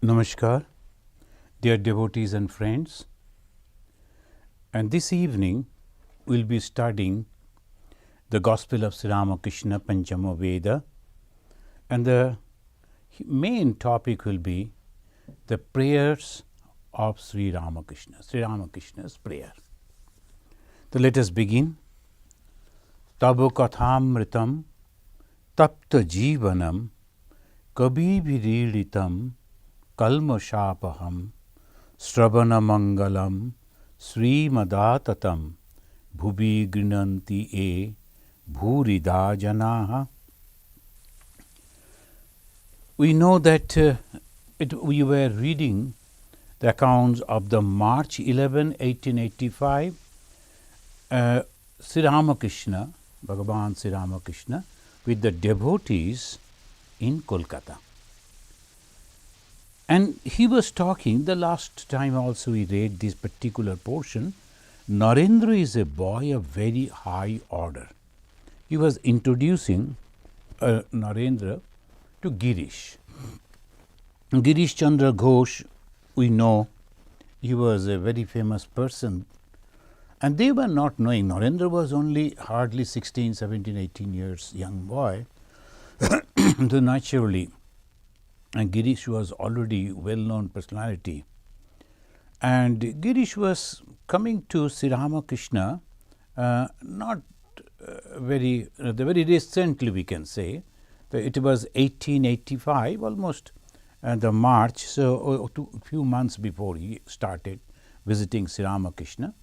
Namaskar, dear devotees and friends. And this evening we'll be studying the Gospel of Sri Ramakrishna, Panchama Veda, and the main topic will be the prayers of Sri Ramakrishna's prayer. So let us begin. Tabo kathamritam tapta jivanam kabibhirilitam kalmashapaham sravana mangalam srimadatatam bhubi grinanti e bhurida janaha. We know that we were reading the accounts of the March 11, 1885, Sri Ramakrishna, Bhagavan Sri Ramakrishna, with the devotees in Kolkata. And he was talking, the last time also we read this particular portion, Narendra is a boy of very high order. He was introducing Narendra to Girish. Girish Chandra Ghosh, we know, he was a very famous person. And they were not knowing, Narendra was only hardly 16, 17, 18 years young boy. So naturally, and Girish was already well-known personality. And Girish was coming to Sri Ramakrishna not very recently, we can say. It was 1885, almost the March, so a few months before he started visiting Sri Ramakrishna.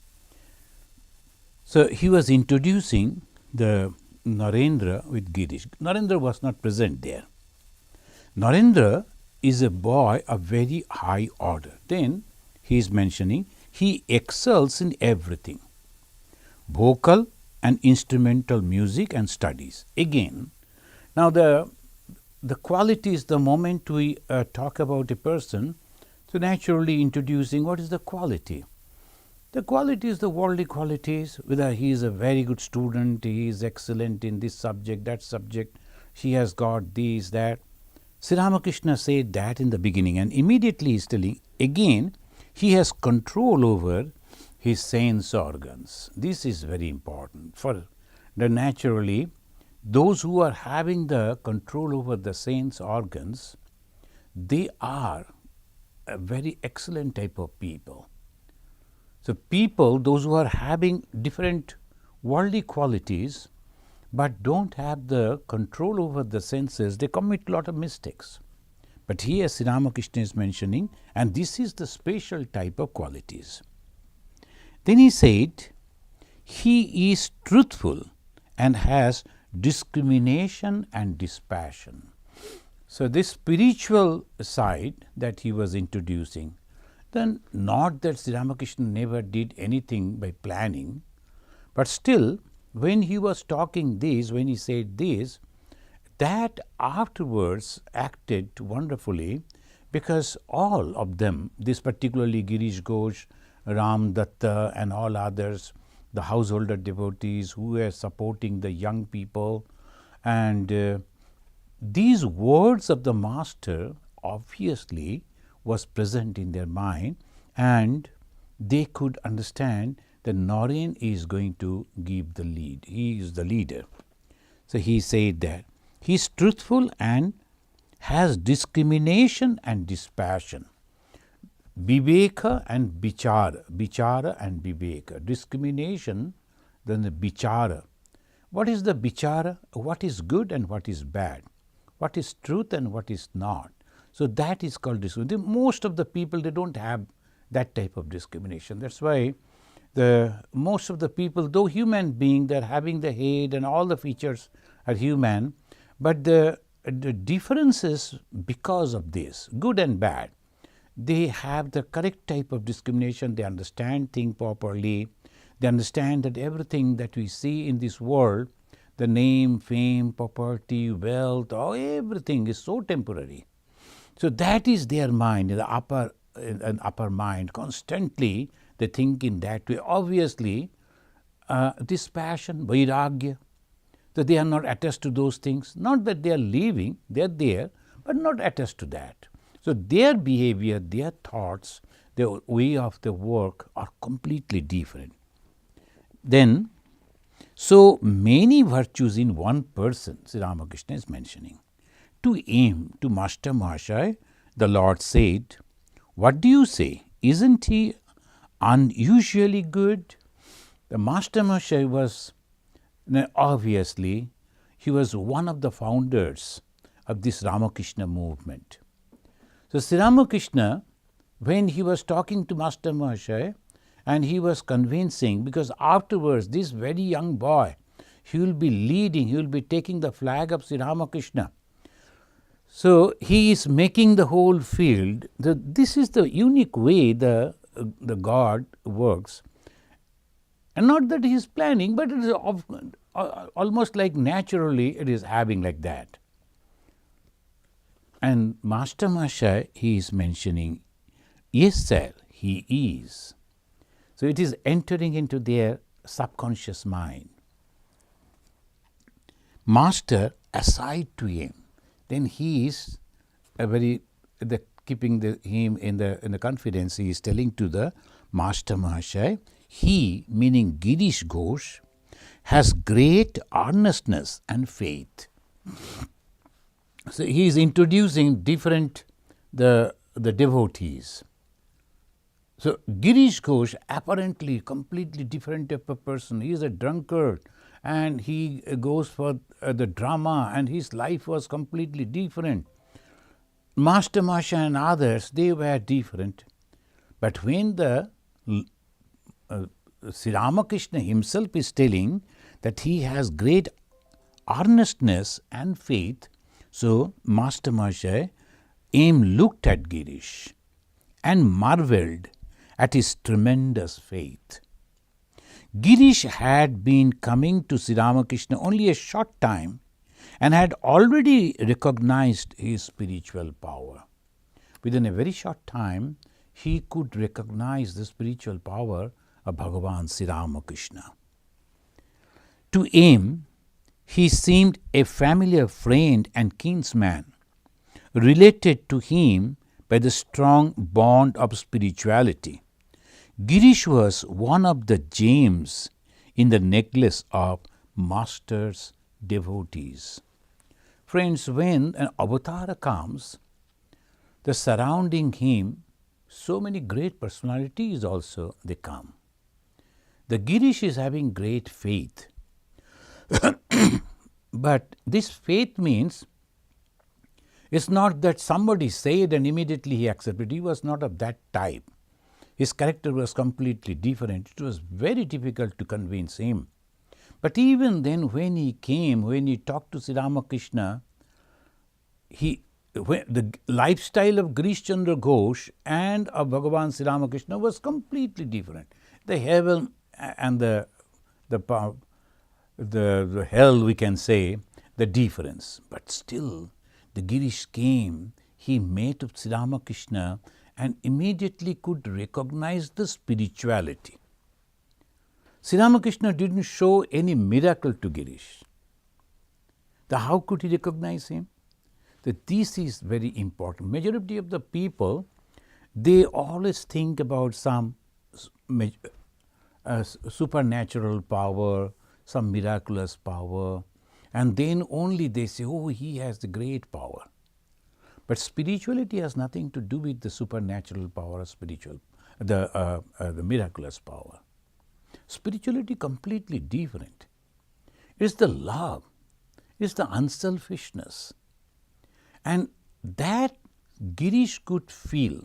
So he was introducing the Narendra with Girish. Narendra was not present there. Narendra is a boy of very high order. Then he is mentioning he excels in everything, vocal and instrumental music and studies. Again, now the qualities, the moment we talk about a person, so naturally introducing what is the quality. The quality is the worldly qualities, whether he is a very good student, he is excellent in this subject, that subject, he has got this, that. Sri Ramakrishna said that in the beginning, and immediately he is telling, again, he has control over his sense organs. This is very important. For the naturally, those who are having the control over the sense organs, they are a very excellent type of people. So people, those who are having different worldly qualities, but don't have the control over the senses, they commit a lot of mistakes. But here Sri Ramakrishna is mentioning, and this is the special type of qualities. Then he said, he is truthful and has discrimination and dispassion. So this spiritual side that he was introducing, then not that Sri Ramakrishna never did anything by planning, but still when he was talking this, when he said this, that afterwards acted wonderfully, because all of them, this particularly Girish Ghosh, Ram Datta and all others, the householder devotees who were supporting the young people, and these words of the master obviously was present in their mind, and they could understand that Naren is going to give the lead. He is the leader. So he said that he is truthful and has discrimination and dispassion. Viveka and Bichara. Bichara and Viveka. Discrimination, then the Bichara. What is the Bichara? What is good and what is bad? What is truth and what is not? So that is called discrimination. Most of the people, they don't have that type of discrimination. That's why most of the people, though human being, they are having the head and all the features are human, but the differences because of this, good and bad, they have the correct type of discrimination. They understand things properly. They understand that everything that we see in this world, the name, fame, property, wealth, everything is so temporary. So that is their mind, the upper mind. Constantly they think in that way. Obviously, this passion, vairagya, that they are not attached to those things. Not that they are leaving, they are there, but not attached to that. So their behavior, their thoughts, their way of the work are completely different. Then, so many virtues in one person, Sri Ramakrishna is mentioning. To aim to Master Mahashaya, the Lord said, "What do you say? Isn't he unusually good?" The Master Mahashaya was, obviously, he was one of the founders of this Ramakrishna movement. So Sri Ramakrishna, when he was talking to Master Mahashaya, and he was convincing, because afterwards this very young boy, he will be leading, he will be taking the flag of Sri Ramakrishna. So he is making the whole field. This is the unique way the God works. And not that he is planning, but it is almost like naturally it is having like that. And Master Mahashaya, he is mentioning, yes sir, he is. So it is entering into their subconscious mind. Master aside to him, then he is keeping him in the confidence. He is telling to the Master Mahashaya, he, meaning Girish Ghosh, has great earnestness and faith. So he is introducing different the devotees. So Girish Ghosh, apparently completely different type of person. He is a drunkard and he goes for the drama, and his life was completely different. Master Mahashaya and others, they were different. But when the Sri Ramakrishna himself is telling that he has great earnestness and faith, so Master Mahashaya looked at Girish and marveled at his tremendous faith. Girish had been coming to Sri Ramakrishna only a short time and had already recognized his spiritual power. Within a very short time, he could recognize the spiritual power of Bhagavan Sri Ramakrishna. To him, he seemed a familiar friend and kinsman, related to him by the strong bond of spirituality. Girish was one of the gems in the necklace of Master's devotees. Friends, when an avatar comes, the surrounding him, so many great personalities also they come. The Girish is having great faith. But this faith means it's not that somebody said and immediately he accepted. He was not of that type. His character was completely different. It was very difficult to convince him. But even then, when he came, when he talked to Sri Ramakrishna, the lifestyle of Girish Chandra Ghosh and of Bhagavan Sri Ramakrishna was completely different. The heaven and the hell, we can say, the difference. But still, the Girish came, he met with Sri Ramakrishna and immediately could recognize the spirituality. Sri Ramakrishna didn't show any miracle to Girish. How could he recognize him? This is very important. Majority of the people, they always think about some supernatural power, some miraculous power, and then only they say, oh, he has the great power. But spirituality has nothing to do with the supernatural power or the miraculous power. Spirituality completely different. It's the love, it's the unselfishness. And that Girish could feel.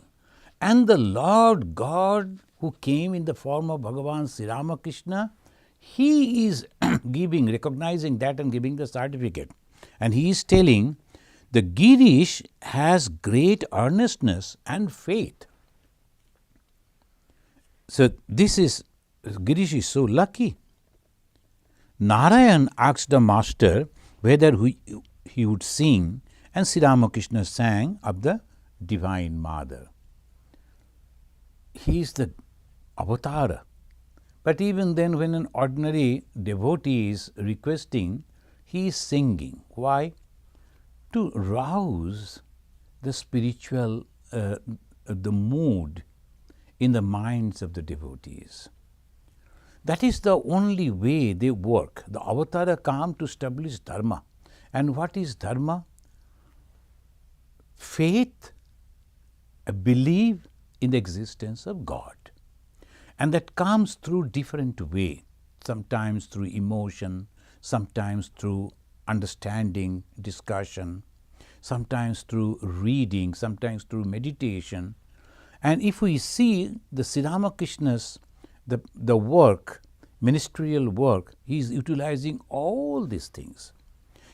And the Lord God who came in the form of Bhagavan Sri Ramakrishna, he is recognizing that and giving the certificate. And he is telling the Girish has great earnestness and faith. So Girish is so lucky. Narayan asked the master whether he would sing, and Sri Ramakrishna sang of the Divine Mother. He is the avatar. But even then, when an ordinary devotee is requesting, he is singing. Why? To rouse the spiritual the mood in the minds of the devotees. That is the only way they work. The avatara come to establish Dharma. And what is Dharma? Faith, a belief in the existence of God. And that comes through different ways, sometimes through emotion, sometimes through understanding, discussion, sometimes through reading, sometimes through meditation. And if we see the Sri Ramakrishna's, the work, ministerial work, he is utilizing all these things.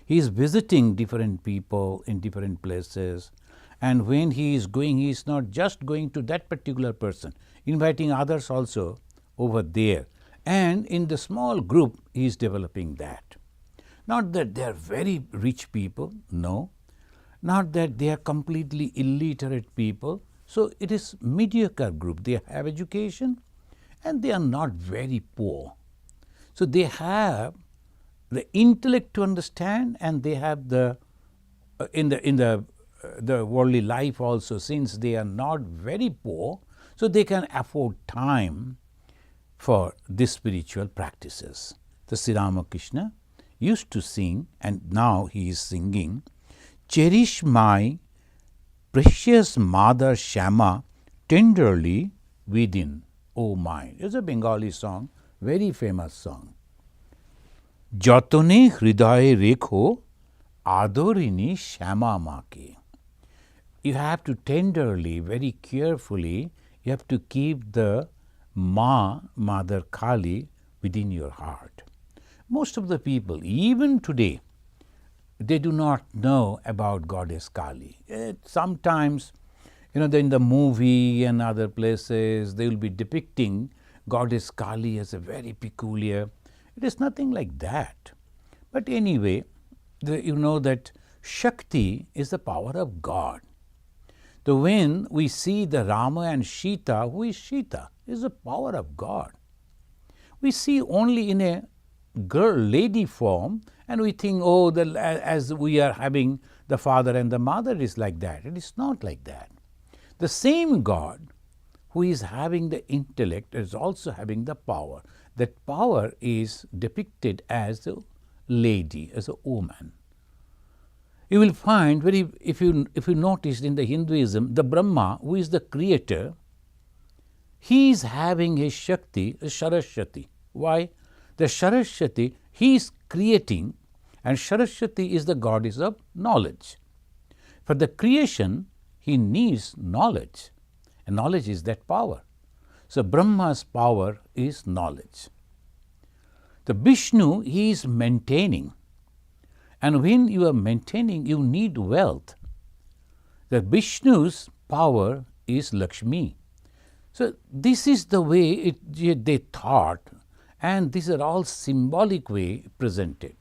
He is visiting different people in different places, and when he is going, he is not just going to that particular person, inviting others also over there. And in the small group, he is developing that. Not that they are very rich people, no. Not that they are completely illiterate people. So it is mediocre group. They have education and they are not very poor. So they have the intellect to understand, and they have the in the worldly life also, since they are not very poor, so they can afford time for these spiritual practices. The Sri Ramakrishna used to sing, and now he is singing, "Cherish my precious mother Shama tenderly within, O mine." It's a Bengali song, very famous song. "Jatone hridaye rekho adorini Shama make." You have to tenderly, very carefully, you have to keep the Mother Kali, within your heart. Most of the people, even today, they do not know about Goddess Kali. Sometimes, in the movie and other places, they will be depicting Goddess Kali as a very peculiar. It is nothing like that. But anyway, you know that Shakti is the power of God. So when we see the Rama and Sita, who is Sita? Is the power of God. We see only in a girl, lady form, and we think, oh, as we are having the father and the mother is like that. It is not like that. The same God who is having the intellect is also having the power. That power is depicted as a lady, as a woman. You will find, if you notice in the Hinduism, the Brahma, who is the creator, he is having his Shakti, a Saraswati. Why? The Saraswati, he is creating, and Saraswati is the goddess of knowledge. For the creation, he needs knowledge, and knowledge is that power. So Brahma's power is knowledge. The Vishnu, he is maintaining. And when you are maintaining, you need wealth. The Vishnu's power is Lakshmi. So this is the way they thought, and these are all symbolic way presented.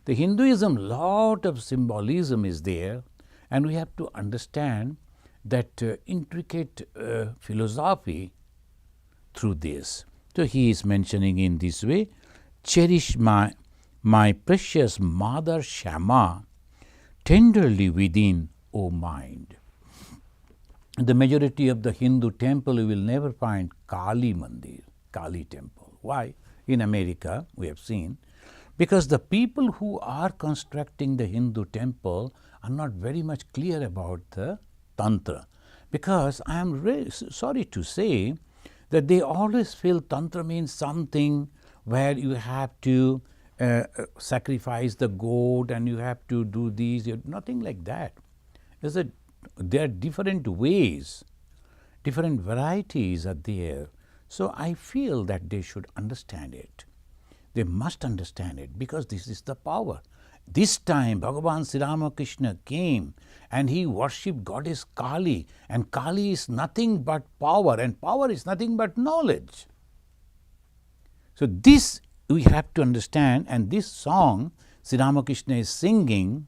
The Hinduism, lot of symbolism is there, and we have to understand that intricate philosophy through this. So he is mentioning in this way, "Cherish my precious mother Shama tenderly within, O mind." In the majority of the Hindu temple, you will never find Kali Mandir, Kali temple. Why? In America, we have seen, because the people who are constructing the Hindu temple are not very much clear about the Tantra. Because I am really sorry to say that they always feel Tantra means something where you have to sacrifice the goat and you have to do these, nothing like that. There are different ways, different varieties are there. So I feel that they should understand it. They must understand it, because this is the power. This time Bhagavan Sri Ramakrishna came and he worshipped Goddess Kali, and Kali is nothing but power, and power is nothing but knowledge. So this we have to understand, and this song Sri Ramakrishna is singing,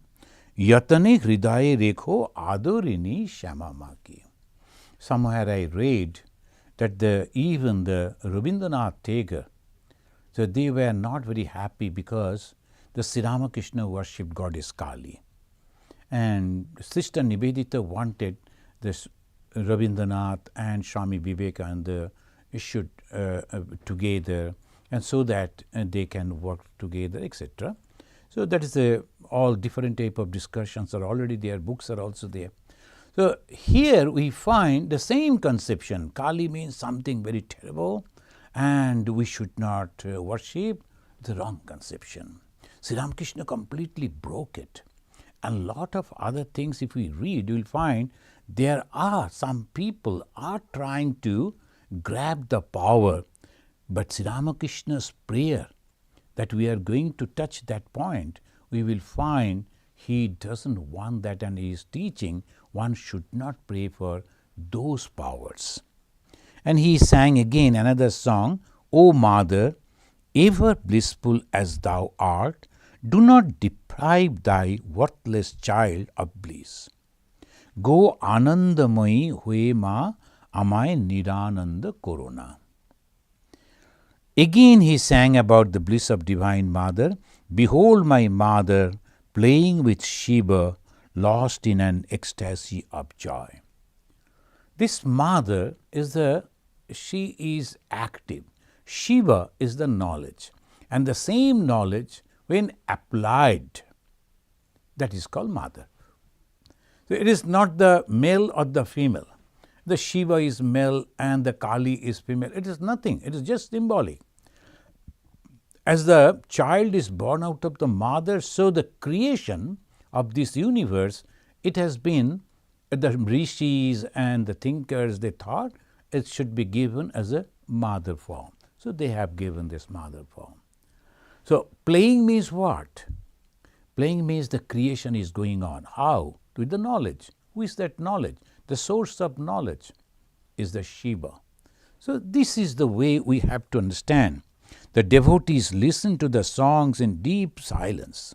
"Yatane hridaye rekho adorini shamamaki." Somewhere I read that even the Rabindranath Tagore, so they were not very happy because the Sri Ramakrishna worshipped Goddess Kali. And Sister Nivedita wanted this Rabindranath and Swami Vivekananda should together, and so that they can work together, etc. So that is all different type of discussions are already there, books are also there. So here we find the same conception. Kali means something very terrible and we should not worship. The wrong conception. Sri Ramakrishna completely broke it. And lot of other things, if we read, you will find there are some people are trying to grab the power. But Sri Ramakrishna's prayer, that we are going to touch that point, we will find he doesn't want that, and he is teaching one should not pray for those powers. And he sang again another song, O Mother, ever blissful as thou art, do not deprive thy worthless child of bliss. Go Anandamayi hue ma amay nirananda korona. Again he sang about the bliss of Divine Mother. Behold my mother playing with Shiva, lost in an ecstasy of joy. This mother she is active. Shiva is the knowledge, and the same knowledge when applied, that is called mother. So it is not the male or the female. The Shiva is male and the Kali is female. It is nothing. It is just symbolic. As the child is born out of the mother, so the creation of this universe, it has been, the rishis and the thinkers, they thought it should be given as a mother form. So they have given this mother form. So playing means what? Playing means the creation is going on. How? With the knowledge. Who is that knowledge? The source of knowledge is the Shiva. So this is the way we have to understand. The devotees listen to the songs in deep silence.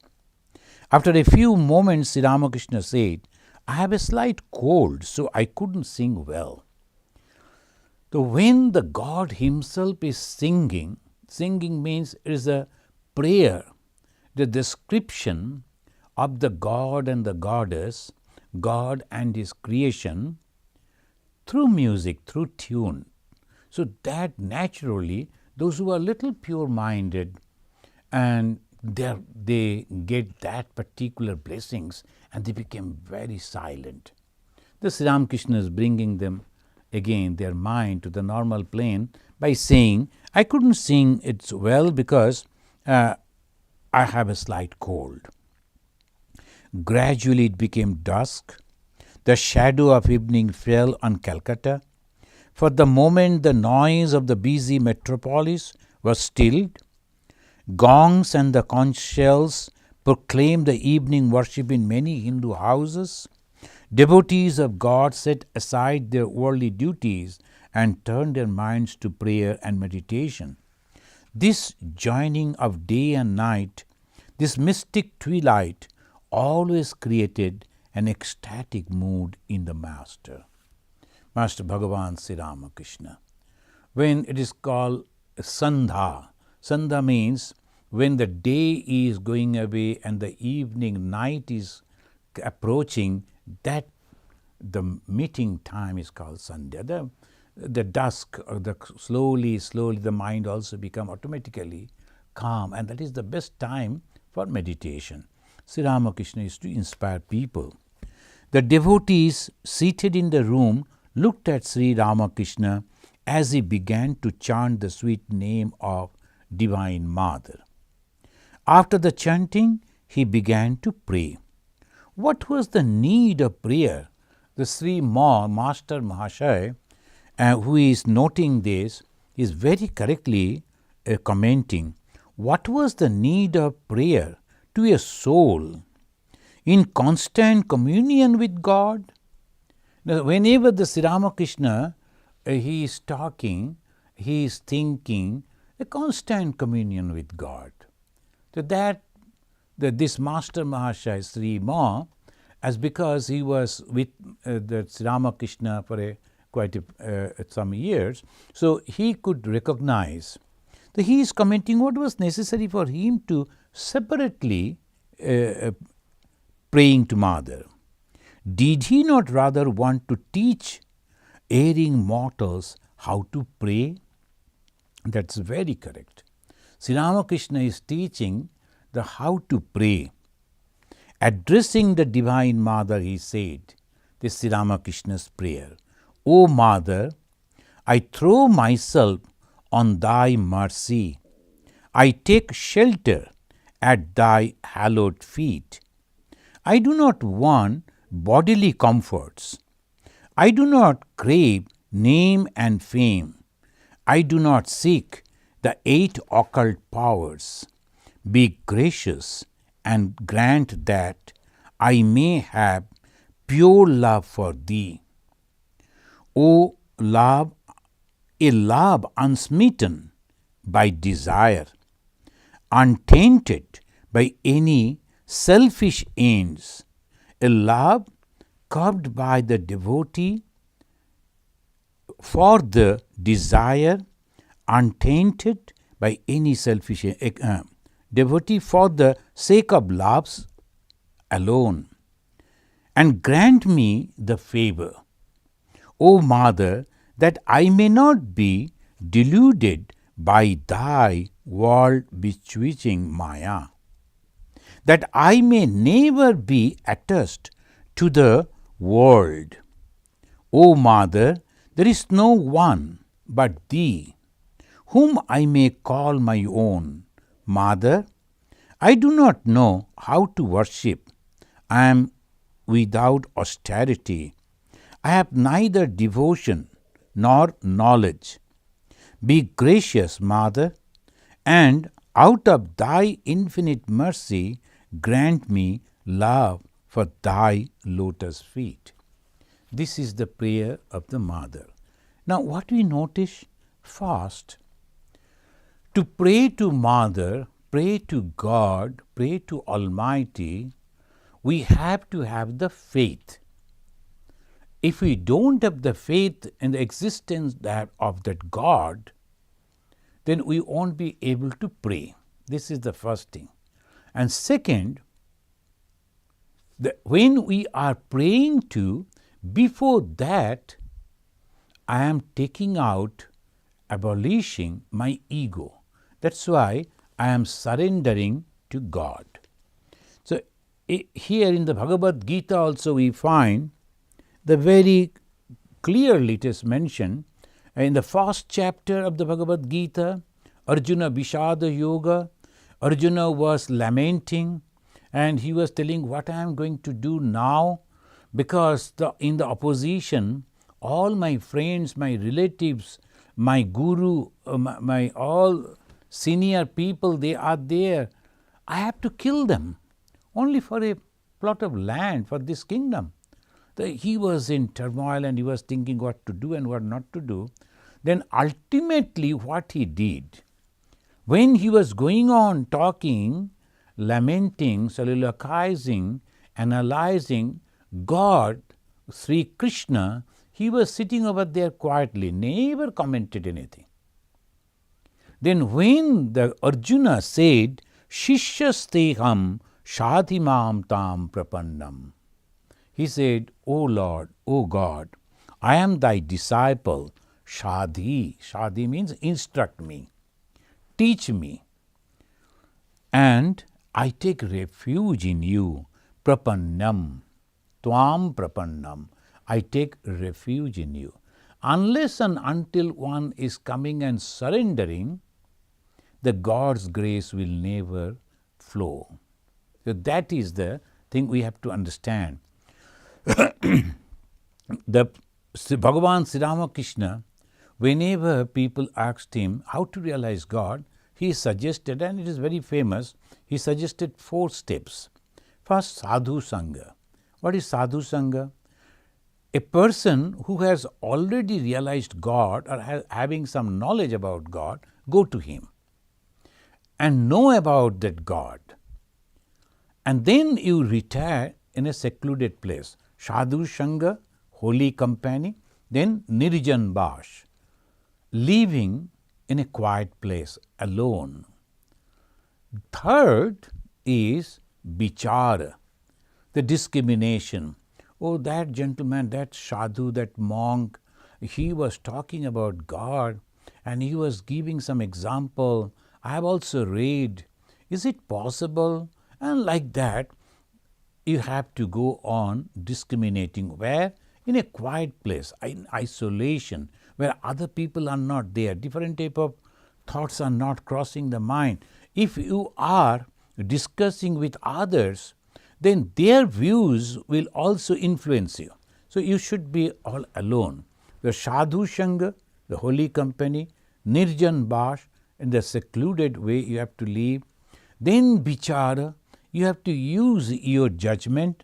After a few moments, Sri Ramakrishna said, I have a slight cold, so I couldn't sing well. So when the God himself is singing, singing means it is a prayer, the description of the God and the goddess, God and his creation through music, through tune. So that naturally, those who are little pure-minded and they get that particular blessings and they become very silent. The Sri Ramakrishna is bringing them again their mind to the normal plane by saying, I couldn't sing it well because I have a slight cold. Gradually it became dusk. The shadow of evening fell on Calcutta. For the moment the noise of the busy metropolis was stilled. Gongs and the conch shells proclaimed the evening worship in many Hindu houses. Devotees of God set aside their worldly duties and turned their minds to prayer and meditation. This joining of day and night, this mystic twilight, always created an ecstatic mood in the Master. Master Bhagavan Sri Ramakrishna. When it is called Sandha, Sandha means when the day is going away and the evening, night is approaching, that the meeting time is called Sandhya. The dusk, or the slowly the mind also become automatically calm, and that is the best time for meditation. Sri Ramakrishna is to inspire people. The devotees seated in the room looked at Sri Ramakrishna as he began to chant the sweet name of Divine Mother. After the chanting, he began to pray. What was the need of prayer? The Sri Master Mahashaya, who is noting this, is very correctly commenting. What was the need of prayer to a soul in constant communion with God? Now, whenever the Sri Ramakrishna, he is talking, he is thinking, a constant communion with God. So that this Master Mahashaya, Sri Ma, as because he was with the Sri Ramakrishna for some years, so he could recognize that he is commenting what was necessary for him to separately praying to Mother. Did he not rather want to teach erring mortals how to pray? That's very correct. Sri Ramakrishna is teaching the how to pray. Addressing the Divine Mother, he said, this is Sri Ramakrishna's prayer. O Mother, I throw myself on thy mercy. I take shelter at thy hallowed feet. I do not want bodily comforts. I do not crave name and fame. I do not seek the 8 occult powers. Be gracious and grant that I may have pure love for thee. O love, a love unsmitten by desire, untainted by any selfish ends, a love curbed by the devotee for the desire, untainted by any selfish devotee for the sake of loves alone. And grant me the favor, O Mother, that I may not be deluded by thy world bewitching Maya, that I may never be attached to the world. O Mother, there is no one but thee, whom I may call my own. Mother, I do not know how to worship. I am without austerity. I have neither devotion nor knowledge. Be gracious, Mother, and out of thy infinite mercy grant me love for thy lotus feet. This is the prayer of the Mother. Now, what we notice first, to pray to Mother, pray to God, pray to Almighty, we have to have the faith. If we don't have the faith in the existence of that God, then we won't be able to pray. This is the first thing. And second, when we are praying to, before that, I am taking out, abolishing my ego. That's why I am surrendering to God. So here in the Bhagavad Gita also we find the very clearly it is mentioned in the first chapter of the Bhagavad Gita, Arjuna Vishada Yoga. Arjuna was lamenting and he was telling what I am going to do now, because in the opposition, all my friends, my relatives, my guru, my all senior people, they are there. I have to kill them only for a plot of land, for this kingdom. He was in turmoil and he was thinking what to do and what not to do. Then ultimately what he did, when he was going on talking, lamenting, soliloquizing, analyzing, God, Sri Krishna, he was sitting over there quietly, never commented anything. Then when the Arjuna said, Shishyasteham shadhimam tam prapannam, he said, O Lord, O God, I am thy disciple, Shadhi. Shadhi means instruct me, teach me, and I take refuge in you. Prapannam, Tvam prapannam, I take refuge in you. Unless and until one is coming and surrendering, the God's grace will never flow. So that is the thing we have to understand. The Bhagavan Sri Ramakrishna, whenever people asked him how to realize God, he suggested, and it is very famous, he suggested 4 steps. First, sadhu sangha. What is sadhu sangha? A person who has already realized God or having some knowledge about God, go to him and know about that God. And then you retire in a secluded place. Sadhu sangha, holy company. Then nirjan bash, living in a quiet place alone. Third is vichara, the discrimination. Oh, that gentleman, that sadhu, that monk, he was talking about God and he was giving some example. I have also read, is it possible? And like that, you have to go on discriminating. Where? In a quiet place, in isolation, where other people are not there, different type of thoughts are not crossing the mind. If you are discussing with others, then their views will also influence you. So you should be all alone. The Sadhu Shanga, the holy company, Nirjan Bash, in the secluded way you have to live. Then Vichara, you have to use your judgment.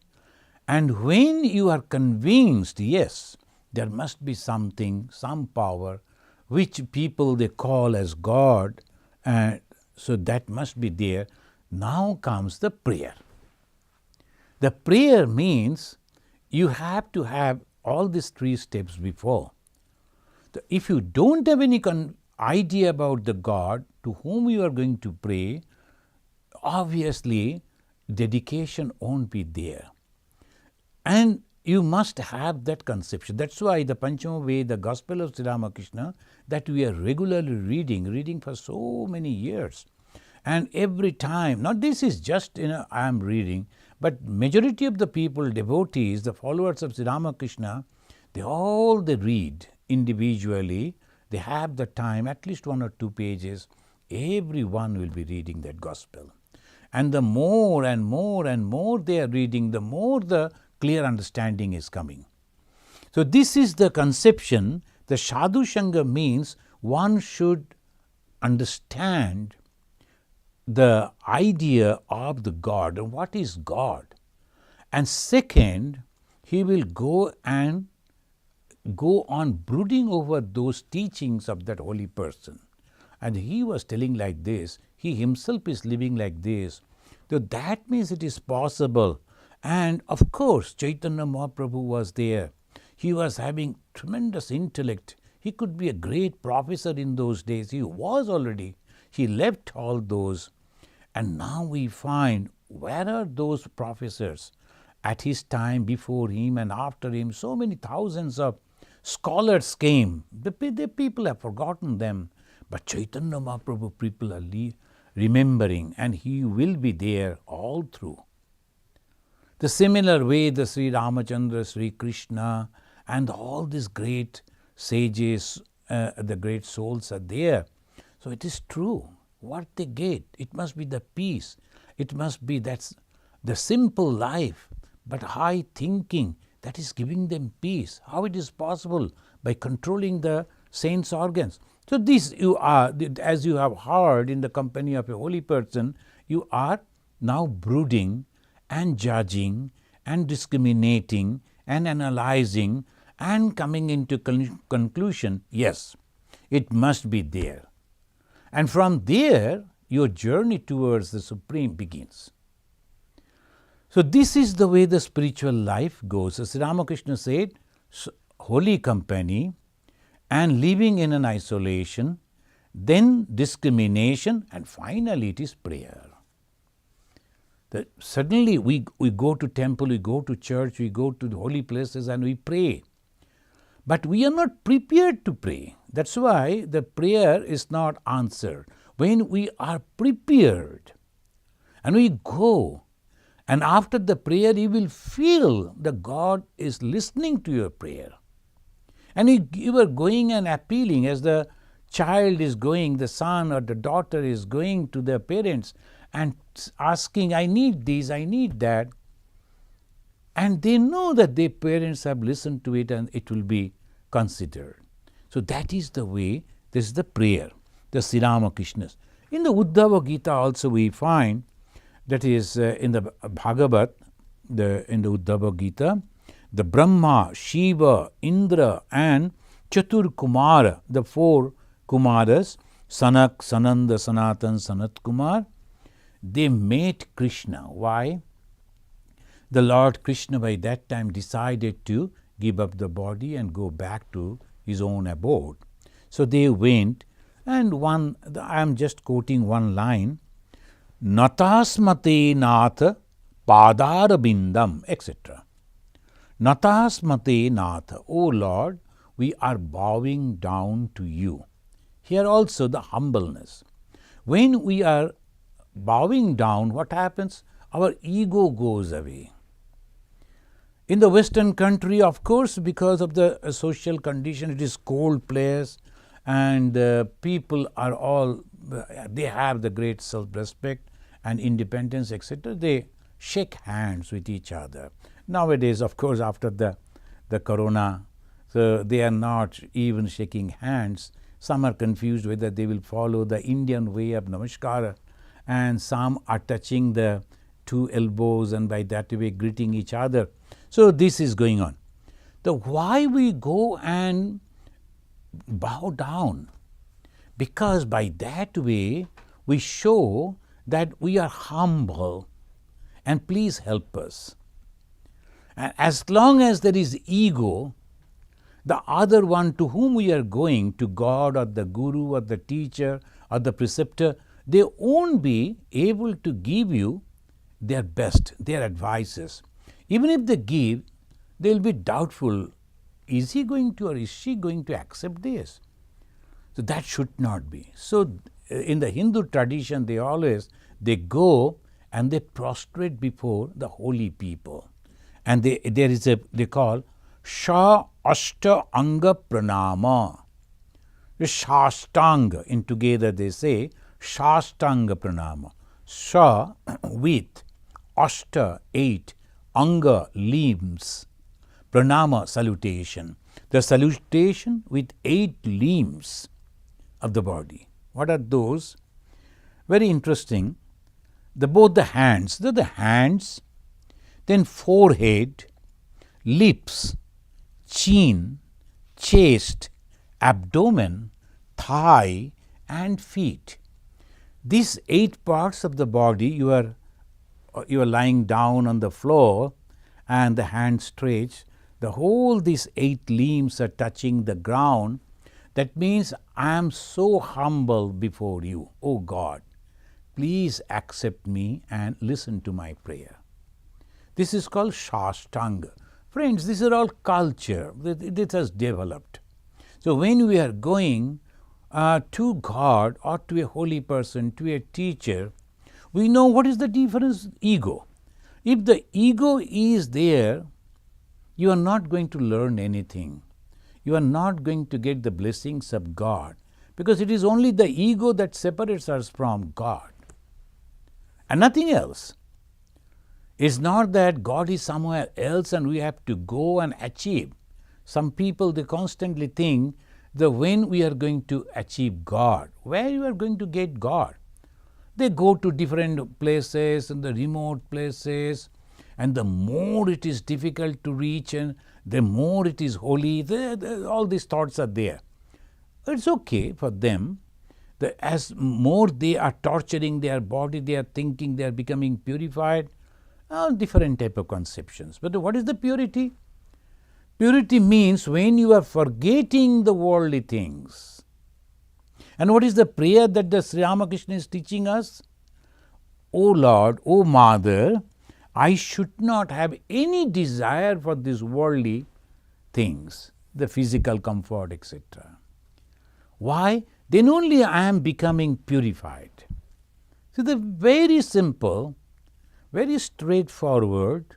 And when you are convinced, yes, there must be something, some power, which people they call as God, and so that must be there. Now comes the prayer. The prayer means you have to have all these 3 steps before. If you don't have any idea about the God to whom you are going to pray, obviously dedication won't be there. And you must have that conception. That's why the Panchama Veda, the Gospel of Sri Ramakrishna, that we are regularly reading for so many years. And every time, not this is just, I am reading, but majority of the people, devotees, the followers of Sri Ramakrishna, they read individually. They have the time, at least 1 or 2 pages. Everyone will be reading that Gospel. And the more and more and more they are reading, the more the clear understanding is coming. So this is the conception. The Sadhu Shanga means one should understand the idea of the God and what is God. And second, he will go on brooding over those teachings of that holy person. And he was telling like this, he himself is living like this. So that means it is possible. And of course, Chaitanya Mahaprabhu was there. He was having tremendous intellect. He could be a great professor in those days. He was already. He left all those. And now we find, where are those professors? At his time, before him and after him, so many thousands of scholars came. The people have forgotten them. But Chaitanya Mahaprabhu people are remembering, and he will be there all through. The similar way the Sri Ramachandra, Sri Krishna, and all these great sages, the great souls are there. So it is true. What they get, it must be the peace. It must be that's the simple life, but high thinking, that is giving them peace. How it is possible? By controlling the sense organs. So this you are, as you have heard in the company of a holy person, you are now brooding and judging and discriminating and analyzing and coming into conclusion, yes, it must be there. And from there, your journey towards the Supreme begins. So this is the way the spiritual life goes. As Ramakrishna said, holy company and living in an isolation, then discrimination, and finally it is prayer. Suddenly we go to temple, we go to church, we go to the holy places and we pray. But we are not prepared to pray. That's why the prayer is not answered. When we are prepared and we go, and after the prayer you will feel that God is listening to your prayer. And you are going and appealing as the child is going, the son or the daughter is going to their parents and asking, I need this, I need that. And they know that their parents have listened to it and it will be considered. So that is the way, this is the prayer, the Sri Ramakrishnas. In the Uddhava Gita also we find, that is in the Bhagavat, in the Uddhava Gita, the Brahma, Shiva, Indra and Chatur Kumara, the 4 Kumaras, Sanak, Sananda, Sanatan, Sanat Kumar, they met Krishna. Why? The Lord Krishna by that time decided to give up the body and go back to his own abode. So they went, and I am just quoting one line, Natasmate Natha Padarabindam, etc. Natasmate Natha, O Lord, we are bowing down to you. Here also the humbleness. When we are bowing down, what happens? Our ego goes away. In the Western country, of course, because of the social condition, it is cold place, and people are all, they have the great self-respect and independence, etc. They shake hands with each other. Nowadays, of course, after the corona, so they are not even shaking hands. Some are confused whether they will follow the Indian way of namaskara, and some are touching the two elbows and by that way greeting each other. So this is going on. The why we go and bow down? Because by that way we show that we are humble and please help us. And as long as there is ego, the other one to whom we are going, to God or the guru or the teacher or the preceptor, they won't be able to give you their best, their advices. Even if they give, they will be doubtful, is he going to or is she going to accept this? So that should not be. So in the Hindu tradition, they go and they prostrate before the holy people. And they call Sha Ashta Anga Pranama. Shastanga, in together they say Shastanga Pranama. Sha with, Ashta 8, Anga limbs, Pranama salutation. The salutation with 8 limbs of the body. What are those? Very interesting. Both the hands, then forehead, lips, chin, chest, abdomen, thigh and feet. These 8 parts of the body, you are lying down on the floor and the hands stretched. These 8 limbs are touching the ground. That means I am so humble before you, O God. Please accept me and listen to my prayer. This is called Shastanga. Friends, these are all culture that has developed. So when we are going to God or to a holy person, to a teacher, we know what is the difference? Ego. If the ego is there, you are not going to learn anything. You are not going to get the blessings of God, because it is only the ego that separates us from God and nothing else. It's not that God is somewhere else and we have to go and achieve. Some people, they constantly think that when we are going to achieve God, where you are going to get God? They go to different places and the remote places, and the more it is difficult to reach and the more it is holy, all these thoughts are there. It's okay for them. As more they are torturing their body, they are thinking they are becoming purified, different type of conceptions. But what is the purity? Purity means when you are forgetting the worldly things. And what is the prayer that the Sri Ramakrishna is teaching us? O Lord, O Mother, I should not have any desire for these worldly things, the physical comfort, etc. Why? Then only I am becoming purified. So the very simple, very straightforward,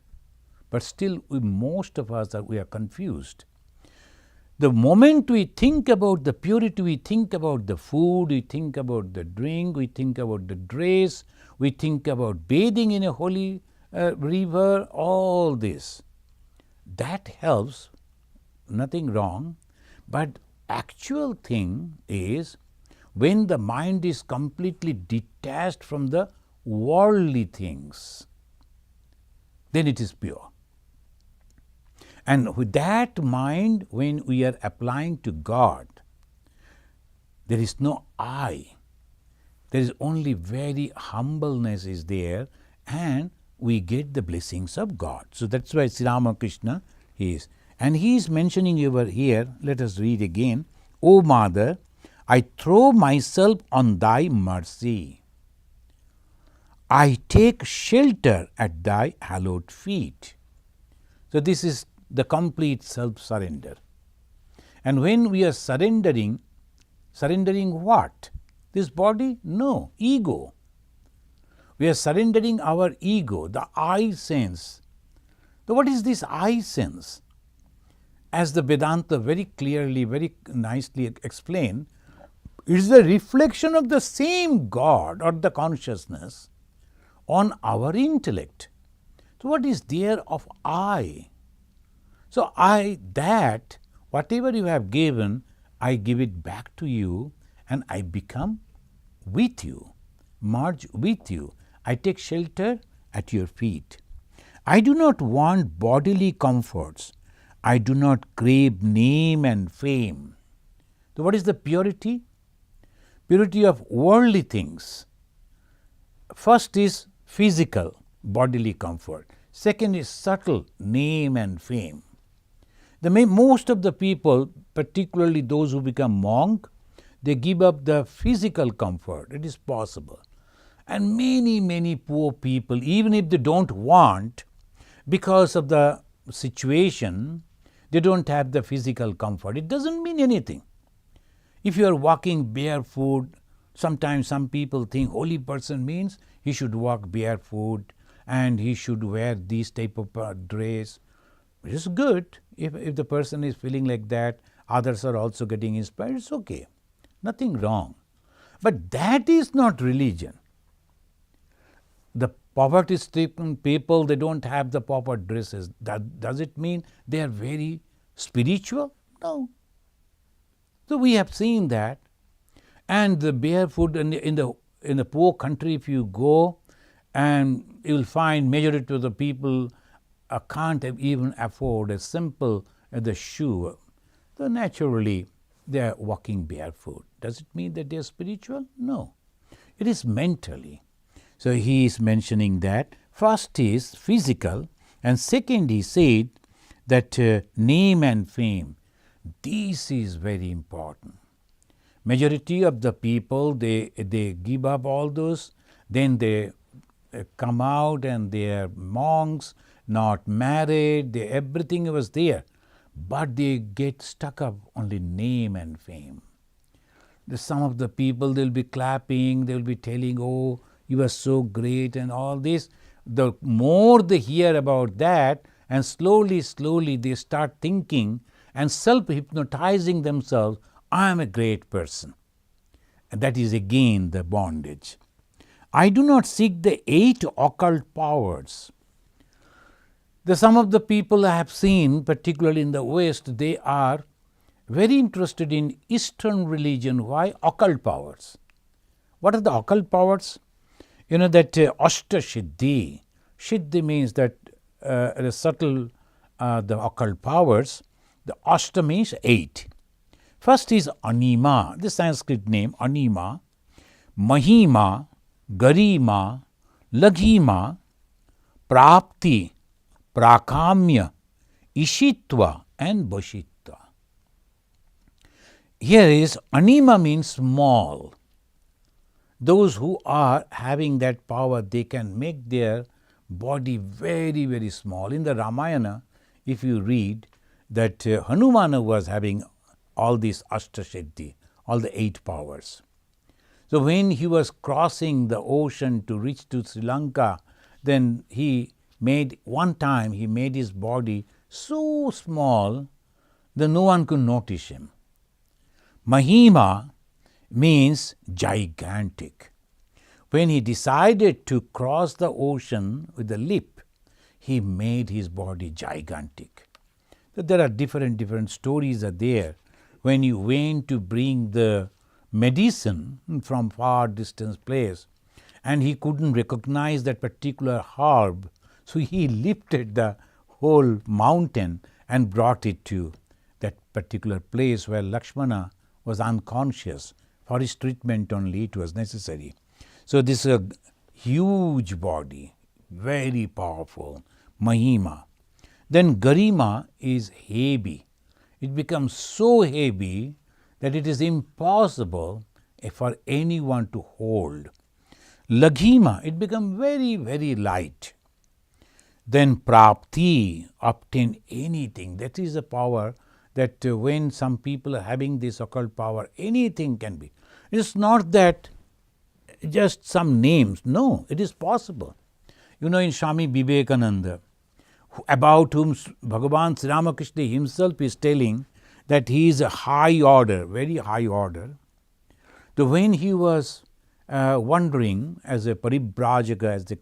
but still most of us we are confused. The moment we think about the purity, we think about the food, we think about the drink, we think about the dress, we think about bathing in a holy river, all this. That helps, nothing wrong, but actual thing is when the mind is completely detached from the worldly things, then it is pure. And with that mind, when we are applying to God, there is no I. There is only very humbleness is there, and we get the blessings of God. So that's why Sri Ramakrishna is. And he is mentioning over here, let us read again. O Mother, I throw myself on thy mercy. I take shelter at thy hallowed feet. So this is the complete self-surrender. And when we are surrendering what? This body? No, ego. We are surrendering our ego, the I sense. So what is this I sense? As the Vedanta very clearly, very nicely explained, it is the reflection of the same God or the consciousness on our intellect. So what is there of I? So that whatever you have given, I give it back to you and I become with you, merge with you. I take shelter at your feet. I do not want bodily comforts. I do not crave name and fame. So what is the purity? Purity of worldly things. First is physical, bodily comfort. Second is subtle, name and fame. Most of the people, particularly those who become monk, they give up the physical comfort. It is possible. And many poor people, even if they don't want, because of the situation, they don't have the physical comfort. It doesn't mean anything. If you are walking barefoot, sometimes some people think holy person means he should walk barefoot and he should wear this type of dress. It is good. If the person is feeling like that, others are also getting inspired, it's okay. Nothing wrong. But that is not religion. The poverty-stricken people, they don't have the proper dresses. Does it mean they are very spiritual? No. So we have seen that. And the barefoot in the poor country, if you go, and you will find majority of the people can't even afford a simple the shoe. So naturally, they are walking barefoot. Does it mean that they are spiritual? No. It is mentally. So he is mentioning that first is physical, and second he said that name and fame. This is very important. Majority of the people, they give up all those, then they come out and they are monks, not married, everything was there, but they get stuck up only name and fame. Some of the people, they will be clapping, they will be telling, oh, you are so great and all this. The more they hear about that, and slowly they start thinking and self-hypnotizing themselves, I am a great person. And that is again the bondage. I do not seek the 8 occult powers. Some of the people I have seen, particularly in the West, they are very interested in Eastern religion. Why? Occult powers. What are the occult powers? You know that Ashta Siddhi. Siddhi means that the subtle, the occult powers. The Ashta means 8. First is Anima, the Sanskrit name Anima, Mahima, Garima, Laghima, Prapti, Prakamya, Ishitva and Bashitva. Here is Anima means small. Those who are having that power, they can make their body very small. In the Ramayana, if you read that Hanumana was having all these Ashtasiddhi, all the 8 powers. So when he was crossing the ocean to reach to Sri Lanka, then he made his body so small that no one could notice him. Mahima means gigantic. When he decided to cross the ocean with the lip, he made his body gigantic. So there are different stories are there. When he went to bring the medicine from far distance place and he couldn't recognize that particular herb, so he lifted the whole mountain and brought it to that particular place where Lakshmana was unconscious. For his treatment only it was necessary. So this is a huge body, very powerful, Mahima. Then Garima is heavy. It becomes so heavy that it is impossible for anyone to hold. Laghima, it becomes very light. Then Prapti, obtain anything. That is the power that when some people are having this occult power, anything can be. It's not that just some names. No, it is possible. In Swami Vivekananda, about whom Bhagavan Sri Ramakrishna himself is telling that he is a high order, very high order. So when he was wandering as a paribrajaka, as they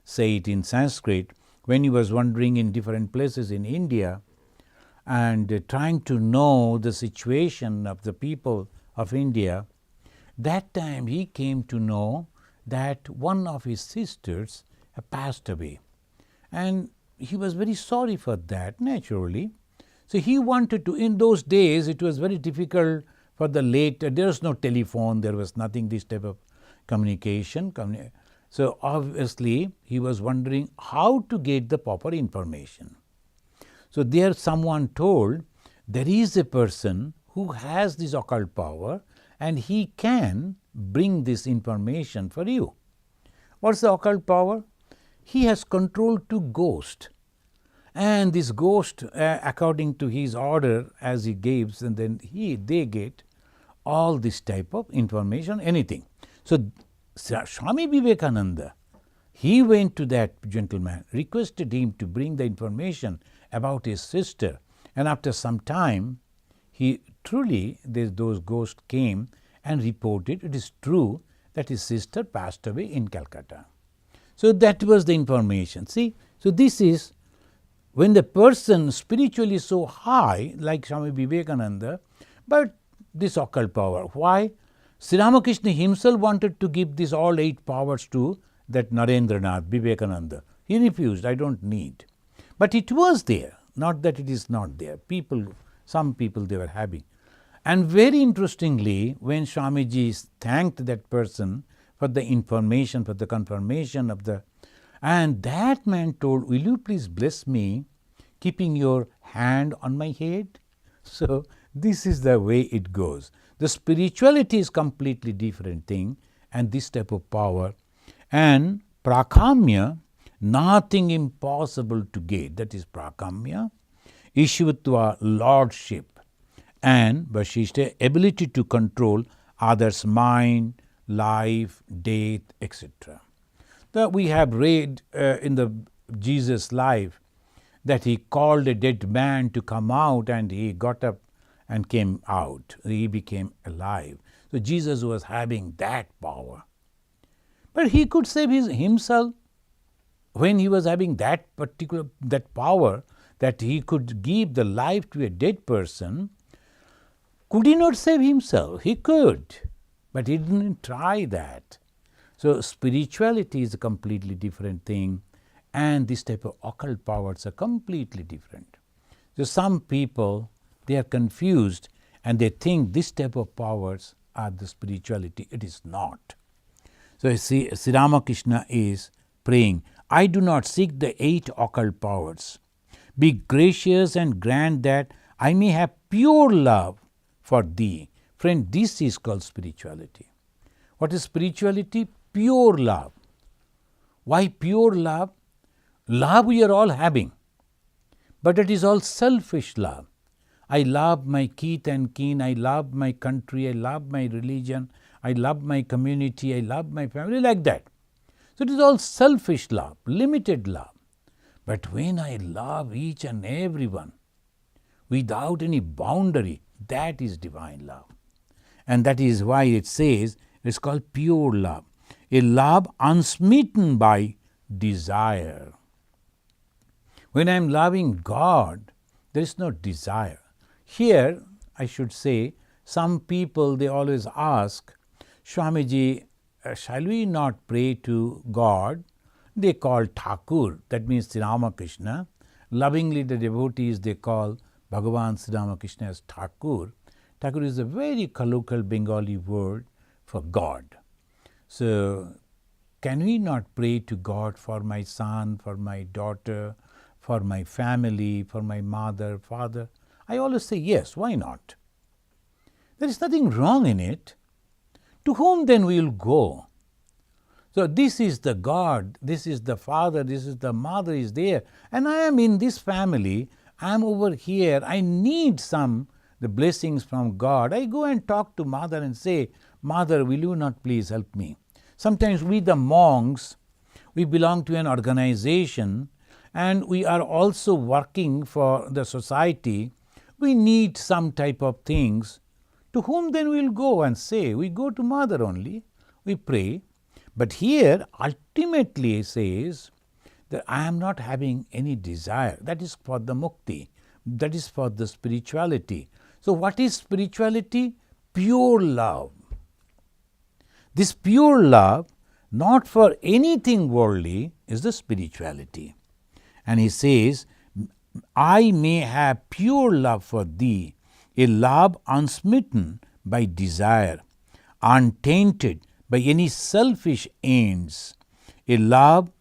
say it in Sanskrit, when he was wandering in different places in India and trying to know the situation of the people of India, that time he came to know that one of his sisters had passed away. And he was very sorry for that, naturally. So he wanted to, in those days it was very difficult for the there was no telephone, there was nothing, this type of communication. So obviously he was wondering how to get the proper information. So there someone told, there is a person who has this occult power and he can bring this information for you. What's the occult power? He has control to ghost. And this ghost, according to his order as he gives, and then they get all this type of information, anything. So Swami Vivekananda, he went to that gentleman, requested him to bring the information about his sister, and after some time, those ghosts came and reported it is true that his sister passed away in Calcutta. So that was the information. See, so this is when the person spiritually is so high, like Swami Vivekananda, but this occult power. Why? Sri Ramakrishna himself wanted to give these all 8 powers to that Narendranath, Vivekananda. He refused, I don't need. But it was there, not that it is not there. Some people they were having. And very interestingly, when Swamiji thanked that person for the information, for the confirmation of and that man told, will you please bless me, keeping your hand on my head? So this is the way it goes. The spirituality is completely different thing, and this type of power. And prakamya, nothing impossible to get, that is prakamya. Ishvatva, lordship, and Vashishta, ability to control others' mind, life, death, etc. That we have read in the Jesus' life that he called a dead man to come out, and he got up and came out. He became alive. So Jesus was having that power. But he could save himself when he was having that power, that he could give the life to a dead person. Could he not save himself? He could, but he didn't try that. So spirituality is a completely different thing, and this type of occult powers are completely different. So some people, they are confused and they think this type of powers are the spirituality. It is not. So you see, Sri Ramakrishna is praying, I do not seek the 8 occult powers. Be gracious and grant that I may have pure love for thee. Friend, this is called spirituality. What is spirituality? Pure love. Why pure love? Love we are all having, but it is all selfish love. I love my kith and kin, I love my country, I love my religion, I love my community, I love my family, like that. So it is all selfish love, limited love. But when I love each and everyone without any boundary, that is divine love. And that is why it says it is called pure love, a love unsmitten by desire. When I am loving God, there is no desire. Here, I should say, some people, they always ask, Swamiji, shall we not pray to God? They call Takur, that means Sri Ramakrishna. Lovingly, the devotees, they call Bhagavan Sri Ramakrishna as Takur. Takur is a very colloquial Bengali word for God. So, can we not pray to God for my son, for my daughter, for my family, for my mother, father? I always say yes, why not? There is nothing wrong in it. To whom then we will go? So this is the God, this is the father, this is the mother is there, and I am in this family. I am over here, I need the blessings from God. I go and talk to Mother and say, Mother, will you not please help me? Sometimes we the monks, we belong to an organization and we are also working for the society. We need some type of things. To whom then we will go and say? We go to Mother only, we pray. But here ultimately it says that I am not having any desire. That is for the mukti. That is for the spirituality. So what is spirituality? Pure love. This pure love, not for anything worldly, is the spirituality. And he says, I may have pure love for thee, a love unsmitten by desire, untainted by any selfish ends, a love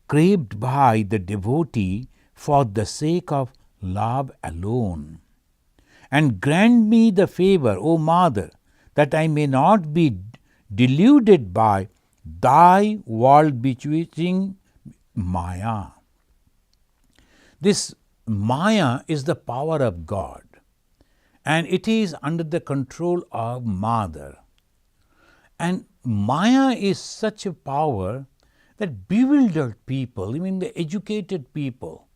craved by the devotee for the sake of love alone. And grant me the favor, O Mother, that I may not be deluded by thy world bewitching Maya. This Maya is the power of God, and it is under the control of Mother. And Maya is such a power that bewildered people, even the educated people,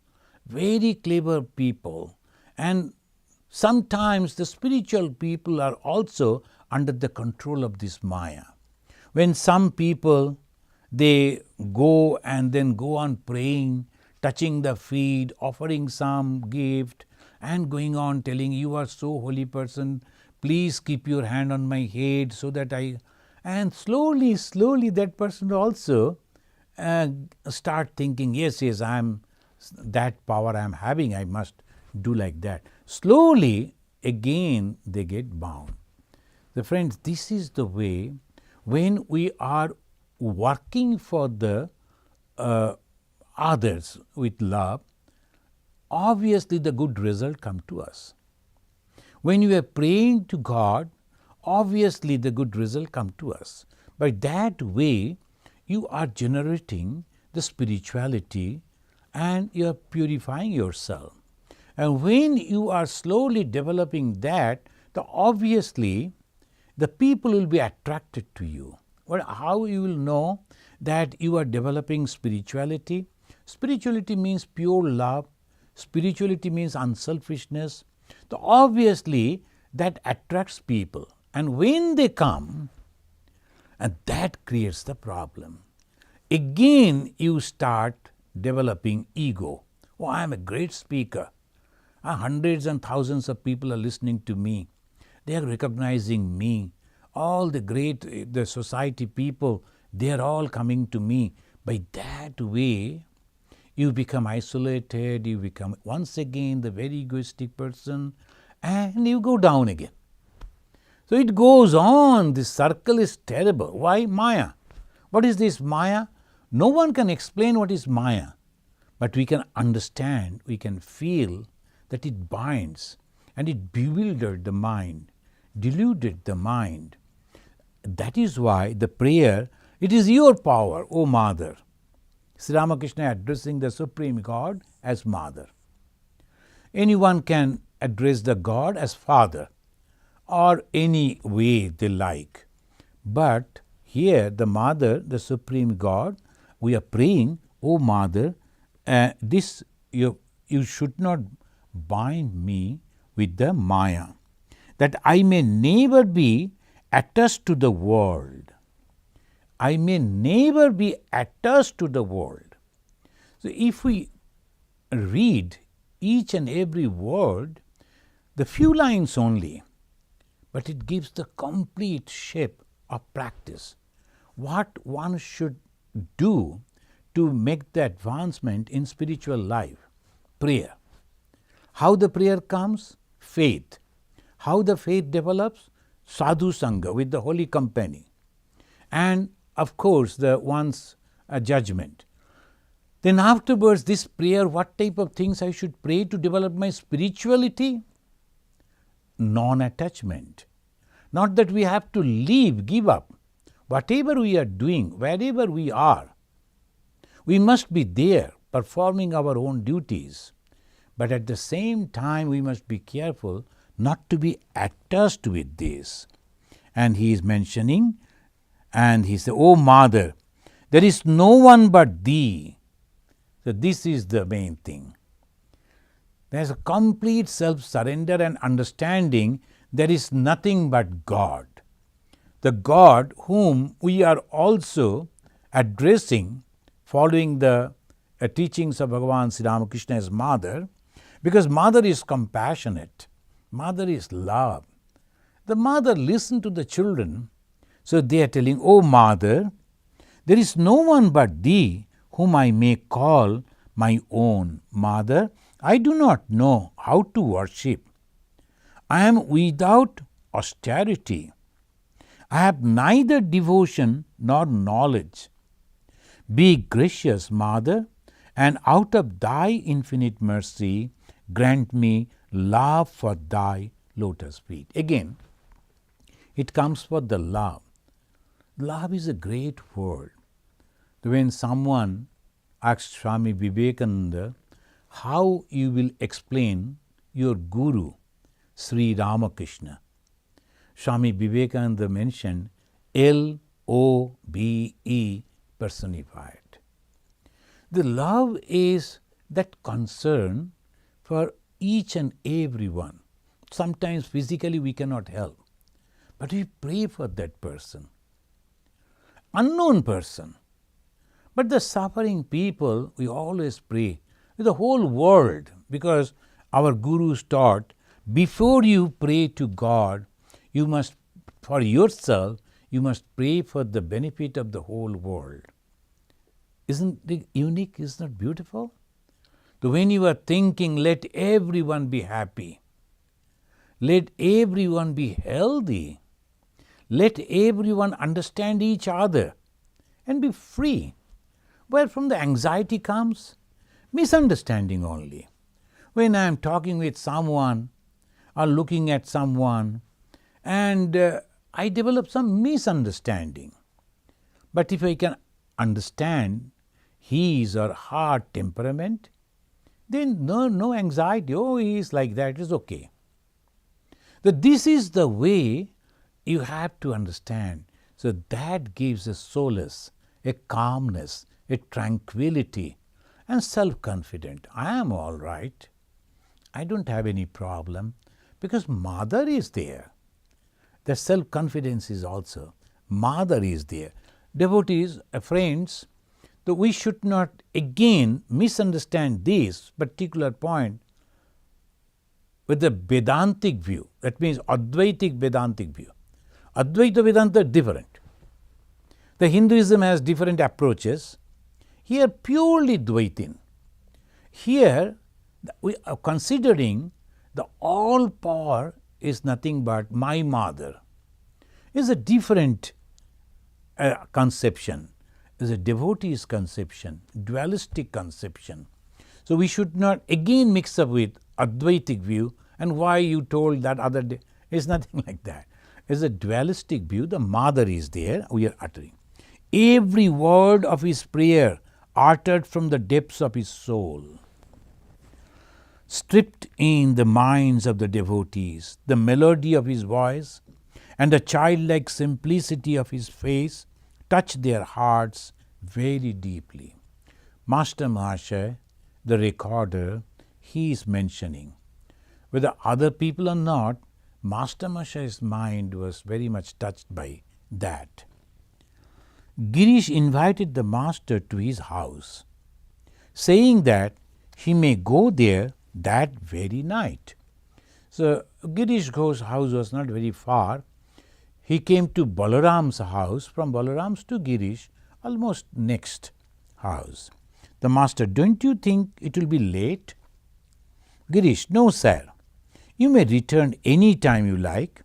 very clever people, and sometimes the spiritual people are also under the control of this Maya. When some people, they go and then go on praying, touching the feet, offering some gift, and going on telling, you are so holy person, please keep your hand on my head so that I... And slowly that person also start thinking, yes, I am that power I am having, I must do like that. Slowly, again, they get bound. So friends, this is the way when we are working for the others with love, obviously the good result come to us. When you are praying to God, obviously the good result come to us. By that way, you are generating the spirituality and you are purifying yourself. And when you are slowly developing that, obviously the people will be attracted to you. Well, how you will know that you are developing spirituality? Spirituality means pure love. Spirituality means unselfishness. So obviously that attracts people. And when they come, and that creates the problem. Again you start developing ego. Oh, I am a great speaker. Hundreds and thousands of people are listening to me. They are recognizing me. All the society people, they are all coming to me. By that way, you become isolated, you become once again the very egoistic person, and you go down again. So it goes on, this circle is terrible. Why? Maya. What is this Maya? No one can explain what is Maya, but we can understand, we can feel that it binds and it bewildered the mind, deluded the mind. That is why the prayer, it is your power, O Mother. Sri Ramakrishna addressing the Supreme God as Mother. Anyone can address the God as Father or any way they like. But here the Mother, the Supreme God, we are praying, O Mother, you should not bind me with the Maya, that I may never be attached to the world. I may never be attached to the world. So if we read each and every word, the few lines only, but it gives the complete shape of practice. What one should do to make the advancement in spiritual life? Prayer. How the prayer comes? Faith. How the faith develops? Sadhu Sangha, with the holy company. And of course, the one's judgment. Then afterwards, this prayer, what type of things I should pray to develop my spirituality? Non-attachment. Not that we have to leave, give up. Whatever we are doing, wherever we are, we must be there performing our own duties. But at the same time, we must be careful not to be attached with this. And he is mentioning, and he said, "O Mother, there is no one but thee." So this is the main thing. There is a complete self-surrender and understanding there is nothing but God. The God whom we are also addressing, following the teachings of Bhagavan Sri Ramakrishna as Mother, because Mother is compassionate, Mother is love. The mother listened to the children, so they are telling, "O Mother, there is no one but thee whom I may call my own. Mother, I do not know how to worship. I am without austerity. I have neither devotion nor knowledge. Be gracious, Mother, and out of thy infinite mercy, grant me love for thy lotus feet." Again, it comes for the love. Love is a great word. When someone asked Swami Vivekananda, "How you will explain your Guru, Sri Ramakrishna?" Swami Vivekananda mentioned L-O-V-E personified. The love is that concern for each and every one. Sometimes physically we cannot help, but we pray for that person. Unknown person. But the suffering people, we always pray with the whole world, because our gurus taught, before you pray to God, you must, for yourself, you must pray for the benefit of the whole world. Isn't it unique? Isn't it beautiful? So when you are thinking, let everyone be happy, let everyone be healthy, let everyone understand each other and be free. Where from the anxiety comes? Misunderstanding only. When I am talking with someone or looking at someone and I develop some misunderstanding. But if I can understand his or her temperament, then no anxiety. Oh, he is like that, it is okay. That this is the way you have to understand. So that gives a solace, a calmness, a tranquility, and self-confident. I am all right. I don't have any problem, because Mother is there. The self-confidence is also. Mother is there. Devotees, friends, that we should not again misunderstand this particular point with the Vedantic view. That means Advaitic Vedantic view. Advaita Vedanta is different. The Hinduism has different approaches. Here purely Dvaitin. Here we are considering the all power is nothing but my Mother. Is a different conception. Is a devotee's conception, dualistic conception. So we should not again mix up with Advaitic view and why you told that other day. It's nothing like that. It's a dualistic view. The Mother is there, we are uttering. Every word of his prayer uttered from the depths of his soul, stripped in the minds of the devotees, the melody of his voice and the childlike simplicity of his face touch their hearts very deeply. Master Mahasaya, the recorder, he is mentioning. Whether other people or not, Master Mahasaya's mind was very much touched by that. Girish invited the Master to his house, saying that he may go there that very night. So Girish Ghosh's house was not very far. He came to Balaram's house, from Balaram's to Girish, almost next house. The Master, "Don't you think it will be late?" Girish, "No, sir. You may return any time you like.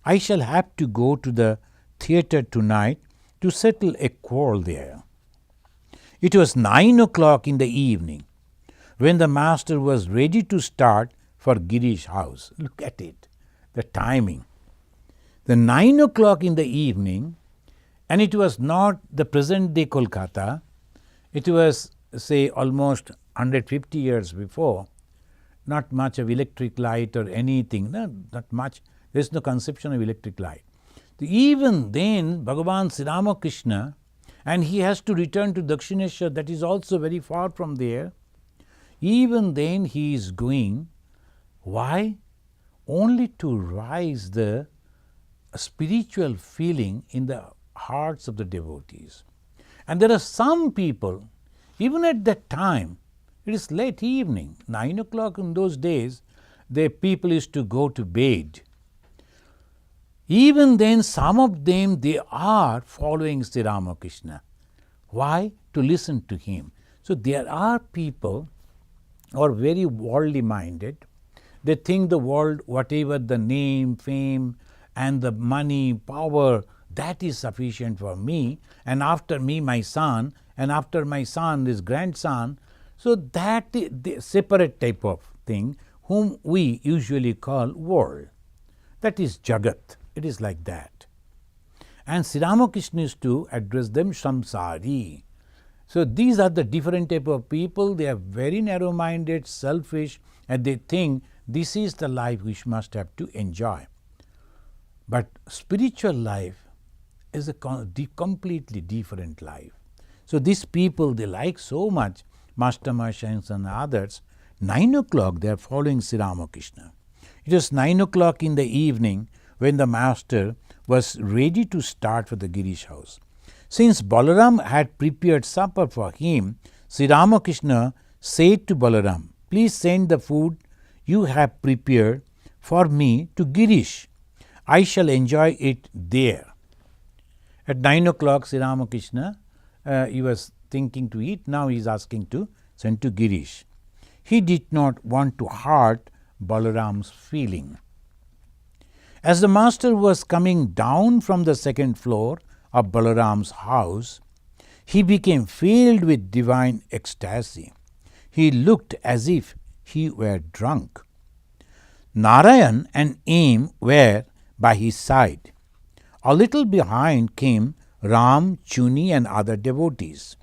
I shall have to go to the theatre tonight to settle a quarrel there." It was 9 o'clock in the evening when the Master was ready to start for Girish's house. Look at it, the timing. The 9 o'clock in the evening, and it was not the present day Kolkata, it was say almost 150 years before. not much of electric light or anything, no, not much. There is no conception of electric light. Even then, Bhagavan Sri Ramakrishna, and he has to return to Dakshineshwar, that is also very far from there. Even then he is going. Why? Only to rise the spiritual feeling in the hearts of the devotees. And there are some people, even at that time, it is late evening, 9 o'clock in those days, the people used to go to bed. Even then, some of them, they are following Sri Ramakrishna. Why? To listen to him. So there are people who are very worldly minded. They think the world, whatever the name, fame, and the money, power, that is sufficient for me, and after me my son, and after my son his grandson. So that is the separate type of thing whom we usually call world. That is Jagat. It is like that. And Sri Ramakrishna is to address them samsari. So these are the different type of people. They are very narrow-minded, selfish, and they think this is the life we must have to enjoy. But spiritual life is a completely different life. So these people, they like so much Master Mashans and others. 9 o'clock they are following Sri Ramakrishna. It was 9 o'clock in the evening when the master was ready to start for the Girish house. Since Balaram had prepared supper for him, Sri Ramakrishna said to Balaram, "Please send the food you have prepared for me to Girish. I shall enjoy it there." At 9 o'clock, Sri Ramakrishna, he was thinking to eat. Now he is asking to send to Girish. He did not want to hurt Balaram's feeling. As the master was coming down from the second floor of Balaram's house, he became filled with divine ecstasy. He looked as if he were drunk. Narayan and Aim were by his side. A little behind came Ram, Chuni, and other devotees.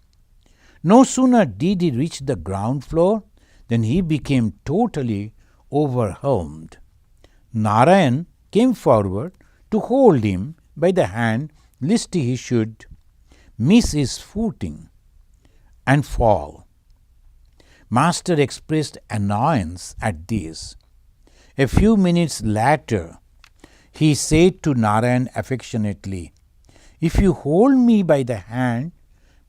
No sooner did he reach the ground floor than he became totally overwhelmed. Narayan came forward to hold him by the hand lest he should miss his footing and fall. Master expressed annoyance at this. A few minutes later, he said to Narayan affectionately, "If you hold me by the hand,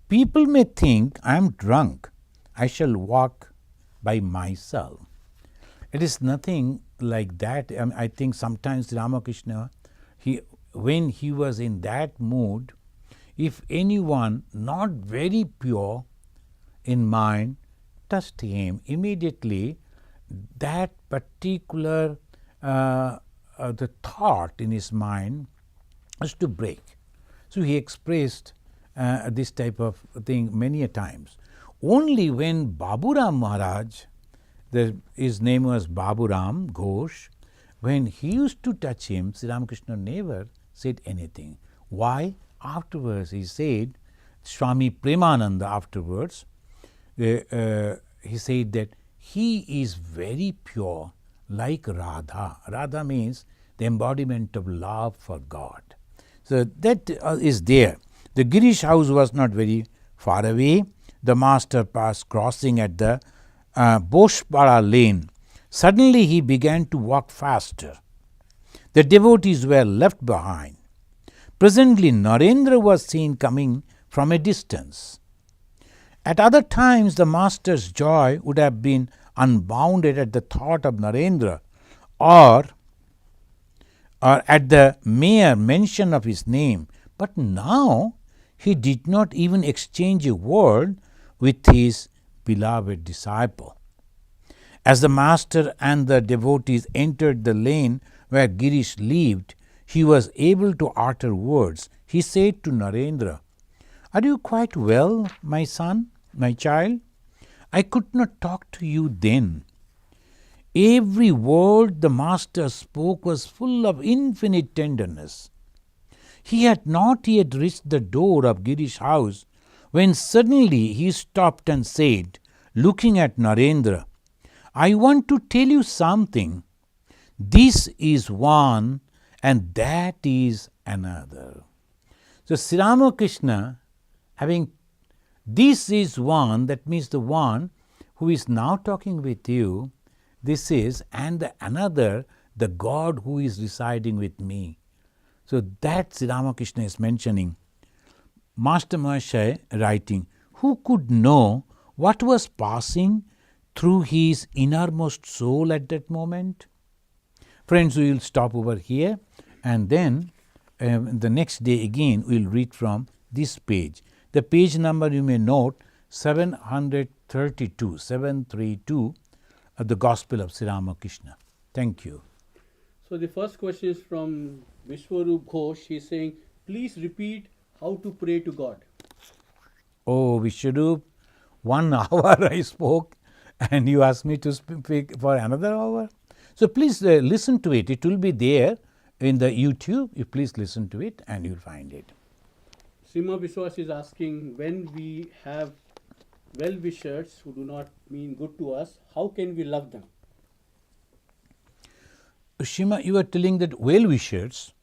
people may think I am drunk. I shall walk by myself." It is nothing like that. I think sometimes Ramakrishna, when he was in that mood, if anyone not very pure in mind touched him, immediately that particular the thought in his mind was to break. So he expressed this type of thing many a times. Only when Baburam Maharaj, his name was Baburam Ghosh, when he used to touch him, Sri Ramakrishna never said anything. Why? Afterwards he said, Swami Premananda afterwards, he said that he is very pure like Radha. Radha means the embodiment of love for God. So that is there. The Girish house was not very far away. The master passed crossing at the Boshpara lane. Suddenly he began to walk faster. The devotees were left behind. Presently Narendra was seen coming from a distance. At other times the master's joy would have been unbounded at the thought of Narendra or at the mere mention of his name. But now he did not even exchange a word with his beloved disciple. As the master and the devotees entered the lane where Girish lived, he was able to utter words. He said to Narendra, "Are you quite well, my son, my child? I could not talk to you then." Every word the master spoke was full of infinite tenderness. He had not yet reached the door of Girish house when suddenly he stopped and said, looking at Narendra, I want to tell you something. This is one and that is another. So Sri Ramakrishna having this is one, that means the one who is now talking with you, this is, and the another, the God who is residing with me. So that Sri Ramakrishna is mentioning. Master Mahashaya writing, who could know what was passing through his innermost soul at that moment? Friends, we will stop over here, and then the next day again we will read from this page. The page number you may note 732 of the Gospel of Sri Ramakrishna. Thank you. So the first question is from Vishwarup Ghosh. He is saying, please repeat how to pray to God. Oh, Vishwarup, 1 hour I spoke and you asked me to speak for another hour. So please listen to it. It will be there in the YouTube. You please listen to it and you'll find it. Sima Biswas is asking, when we have well-wishers who do not mean good to us, how can we love them? Shima, you are telling that well-wishers,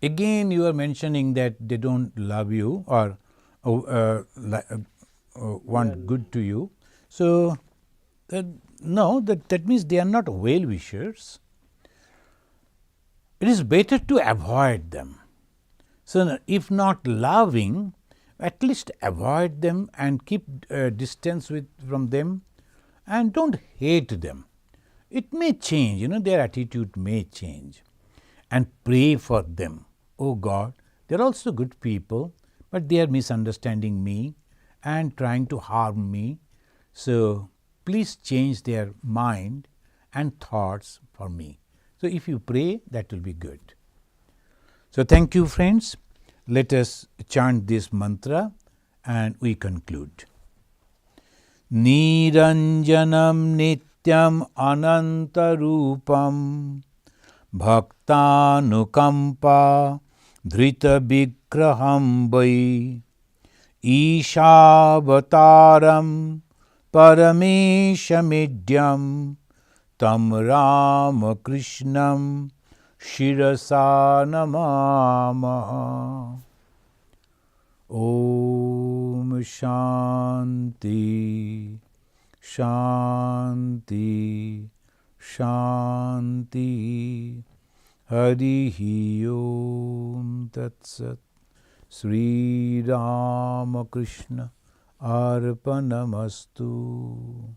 again you are mentioning that they don't love you or want good to you. So, no, that means they are not well-wishers. It is better to avoid them. So, if not loving, at least avoid them and keep distance from them and don't hate them. It may change, their attitude may change. And pray for them. Oh God, they are also good people, but they are misunderstanding me and trying to harm me. So, please change their mind and thoughts for me. So, if you pray, that will be good. So, thank you friends. Let us chant this mantra and we conclude. Niranjanam nityam anantarupam bhaktanukampa dhrita vigraham vai Ishavataram parameshamidyam tam Ramakrishnam shirasa namamaha. Om Shanti Shanti Shanti Harihi Om Tat Sat. Sri Ramakrishna Arpanamastu.